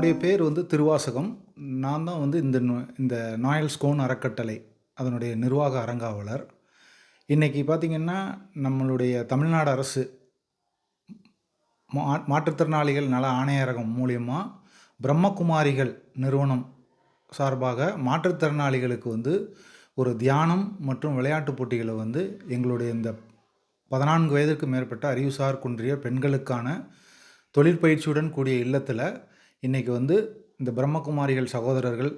என்னுடைய பேர் திருவாசகம். நான் தான் இந்த நாயல்ஸ் கோன் அறக்கட்டளை அதனுடைய நிர்வாக அரங்காவலர். இன்றைக்கி பார்த்திங்கன்னா, நம்மளுடைய தமிழ்நாடு அரசு மாற்றுத்திறனாளிகள் நல ஆணையரகம் மூலியமா பிரம்மகுமாரிகள் நிறுவனம் சார்பாக மாற்றுத்திறனாளிகளுக்கு ஒரு தியானம் மற்றும் விளையாட்டுப் போட்டிகளை எங்களுடைய இந்த 14 வயதிற்கு மேற்பட்ட அறிவுசார் குன்றிய பெண்களுக்கான தொழிற்பயிற்சியுடன் கூடிய இல்லத்தில் இன்றைக்கி இந்த பிரம்மகுமாரிகள் சகோதரர்கள்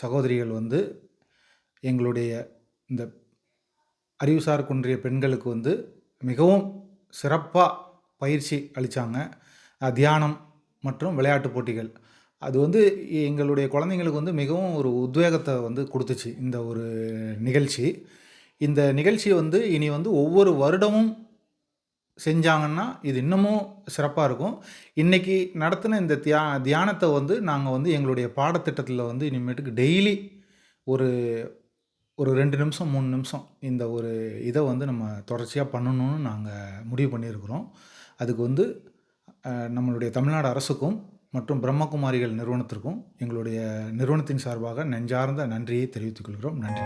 சகோதரிகள் எங்களுடைய இந்த அறிவுசார் குன்றிய பெண்களுக்கு மிகவும் சிறப்பாக பயிற்சி அளித்தாங்க. தியானம் மற்றும் விளையாட்டுப் போட்டிகள் அது எங்களுடைய குழந்தைங்களுக்கு மிகவும் ஒரு உத்வேகத்தை கொடுத்துச்சு. இந்த ஒரு நிகழ்ச்சி இந்த நிகழ்ச்சி இனி ஒவ்வொரு வருடமும் செஞ்சாங்கன்னா இது இன்னமும் சிறப்பாக இருக்கும். இன்றைக்கி நடத்தின இந்த தியானத்தை நாங்கள் எங்களுடைய பாடத்திட்டத்தில் இனிமேட்டுக்கு டெய்லி ஒரு ஒரு 2 நிமிஷம் 3 நிமிஷம் இந்த ஒரு இதை நம்ம தொடர்ச்சியாக பண்ணணும்னு நாங்கள் முடிவு பண்ணியிருக்கிறோம். அதுக்கு நம்மளுடைய தமிழ்நாடு அரசுக்கும் மற்றும் பிரம்மகுமாரிகள் நிறுவனத்திற்கும் எங்களுடைய நிறுவனத்தின் சார்பாக நெஞ்சார்ந்த நன்றியை தெரிவித்துக் கொள்கிறோம். நன்றி.